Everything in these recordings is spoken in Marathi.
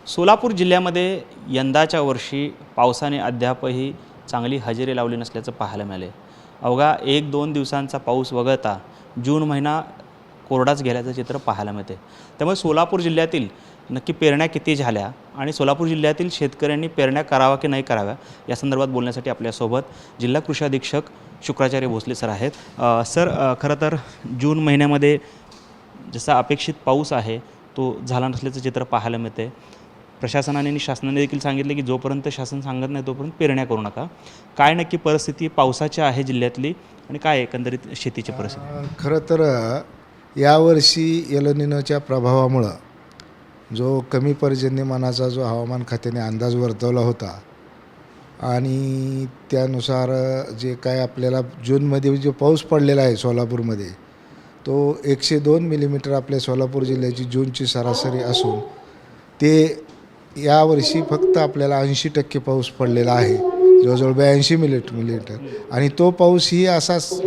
सोलापूर जिल्ह्यामध्ये यंदाच्या वर्षी पावसाने अद्यापही चांगली हजेरी लावली नसल्याचं पाहायला मिळाले। अवघा 1-2 दिवसांचा पाऊस वगळता जून महिना कोरडाच गेल्याचं चित्र पाहायला मिळते। त्यामुळे सोलापूर जिल्ह्यातील नक्की पेरण्या किती झाल्या आणि सोलापूर जिल्ह्यातील शेतकऱ्यांनी पेरण्या करावा की नाही कराव्या या संदर्भात बोलण्यासाठी आपल्यासोबत जिल्हा कृषी अधीक्षक शुक्राचार्य भोसले सर आहेत। सर, खरं तर जून महिन्यामध्ये जसा अपेक्षित पाऊस आहे तो झाला नसल्याचं चित्र पाहायला मिळते। प्रशासनाने आणि शासनाने देखील सांगितले की जोपर्यंत शासन सांगत नाही तोपर्यंत पेरण्या करू नका। काय नक्की परिस्थिती पावसाची आहे जिल्ह्यातली आणि काय एकंदरीत शेतीची परिस्थिती? खरं तर यावर्षी एल निनोच्या प्रभावामुळं जो कमी पर्जन्यमानाचा जो हवामान खात्याने अंदाज वर्तवला होता आणि त्यानुसार जे काय आपल्याला जूनमध्ये जो पाऊस पडलेला आहे सोलापूरमध्ये तो 102 मिलीमीटर आपल्या सोलापूर जिल्ह्याची जूनची सरासरी असून ते यावर्षी फक्त आपल्याला 80% पाऊस पडलेला आहे, जवळजवळ 82 मिलीमीटर। आणि तो पाऊस ही असाच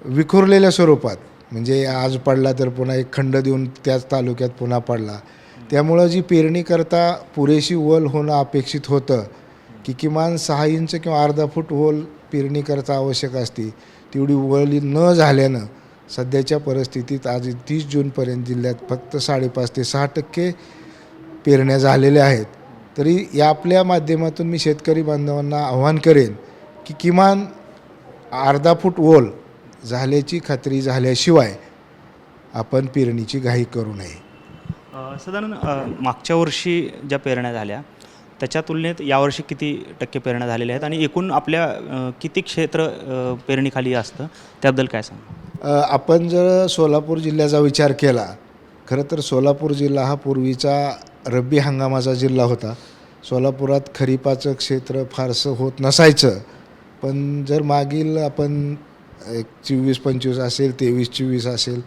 विखुरलेल्या स्वरूपात, म्हणजे आज पडला तर पुन्हा एक खंड देऊन त्याच तालुक्यात पुन्हा पडला। त्यामुळं जी पेरणी करता पुरेशी ओल होणं अपेक्षित होतं की किमान 6 इंच किंवा अर्धा फूट ओल पेरणी करता आवश्यक असते, तेवढी ओल न झाल्यानं सध्याच्या परिस्थितीत आज 30 जूनपर्यंत जिल्ह्यात फक्त 5.5 ते 6% पेरण्या झालेल्या आहेत। तरी या आपल्या माध्यमातून मी शेतकरी बांधवांना आव्हान करेन की किमान अर्धा फूट ओल झाल्याची खात्री झाल्याशिवाय आपण पेरणीची घाई करू नये। साधारण मागच्या वर्षी ज्या पेरण्या झाल्या त्याच्या तुलनेत यावर्षी किती टक्के पेरण्या झालेल्या आहेत आणि एकूण आपल्या किती क्षेत्र पेरणीखाली असतं त्याबद्दल काय सांगा? आपण जर सोलापूर जिल्ह्याचा विचार केला, खरं तर सोलापूर जिल्हा हा पूर्वीचा रब्बी हंगामाचा जिल्हा होता। सोलापुरात खरीपाचं क्षेत्र फारसं होत नसायचं, पण जर मागील आपण 24-25 असेल, 23-24 असेल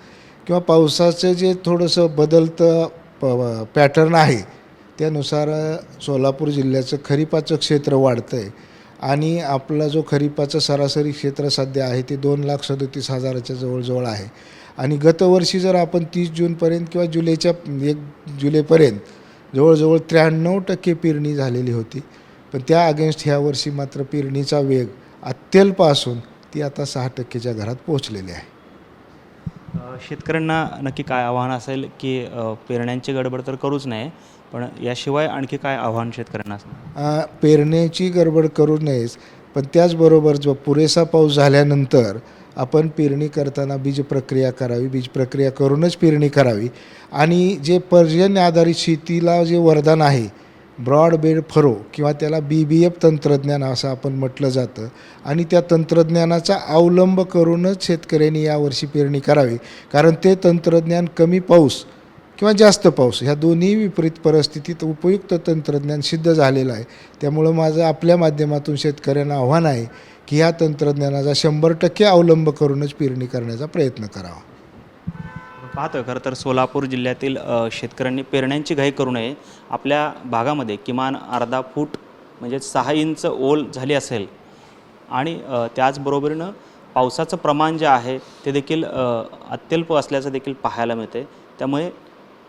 किंवा पावसाचं जे थोडंसं बदलतं पॅटर्न आहे त्यानुसार सोलापूर जिल्ह्याचं खरीपाचं क्षेत्र वाढतं आहे आणि आपला जो खरीपाचं सरासरी क्षेत्र सध्या आहे ते 2,37,000च्या जवळजवळ आहे। आणि गतवर्षी जर आपण 30 जूनपर्यंत किंवा जुलैच्या 1 जुलैपर्यंत जवळजवळ 93% पेरणी झालेली होती, पण त्या अगेन्स्ट ह्या वर्षी मात्र पेरणीचा वेग अत्यल्प असून ती आता 6%च्या घरात पोहोचलेली आहे। शेतकऱ्यांना नक्की काय आव्हान असेल की पेरण्यांची गडबड तर करूच नाही, पण याशिवाय आणखी काय आव्हान शेतकऱ्यांना असेल? पेरण्याची गडबड करू नयेच, पण त्याचबरोबर जो पुरेसा पाऊस झाल्यानंतर आपण पेरणी करताना बीज प्रक्रिया करावी, बीज प्रक्रिया करूनच पेरणी करावी। आणि जे पर्जन्य आधारित शेतीला जे वरदान आहे ब्रॉड बेड फरो किंवा त्याला BBF तंत्रज्ञान असं आपण म्हटलं जातं, आणि त्या तंत्रज्ञानाचा अवलंब करूनच शेतकऱ्यांनी यावर्षी पेरणी करावी, कारण ते तंत्रज्ञान कमी पाऊस किंवा जास्त पाऊस ह्या दोन्ही विपरीत परिस्थितीत उपयुक्त तंत्रज्ञान सिद्ध झालेलं आहे। त्यामुळं माझं आपल्या माध्यमातून शेतकऱ्यांना आव्हान आहे की ह्या तंत्रज्ञानाचा 100% अवलंब करूनच पेरणी करण्याचा प्रयत्न करावा। पाहतो खरं तर सोलापूर जिल्ह्यातील शेतकऱ्यांनी पेरण्यांची घाई करू नये। आपल्या भागामध्ये किमान अर्धा फूट म्हणजे 6 इंच ओल झाली असेल आणि त्याचबरोबरीनं पावसाचं प्रमाण जे आहे ते देखील अत्यल्प असल्याचं देखील पाहायला मिळते। त्यामुळे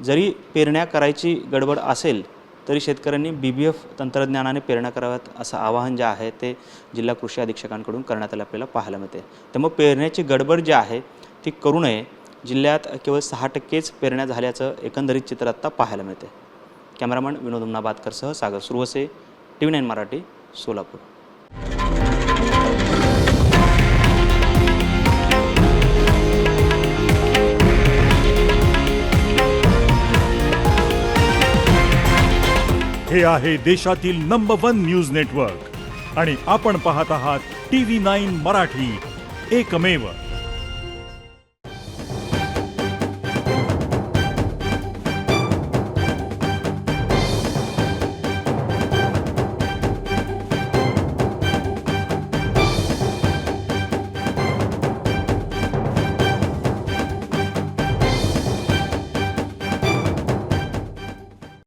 जरी पेरण्या करायची गडबड असेल तरी शेतकऱ्यांनी BBF तंत्रज्ञानाने पेरण्या कराव्यात असं आवाहन जे आहे ते जिल्हा कृषी अधीक्षकांकडून करण्यात आलं आपल्याला पाहायला मिळते। त्यामुळे पेरण्याची गडबड जी आहे ती करू नये। जिल्ह्यात केवळ 6%च पेरण्या झाल्याचं एकंदरीत चित्र आत्ता पाहायला मिळते। कॅमेरामन विनोद उमनाबादकरसह सागर सुरवसे, TV9 मराठी, सोलापूर। हे आहे देशातील नंबर 1 न्यूज नेटवर्क आणि आपण पाहत आहात TV9 मराठी, एकमेव।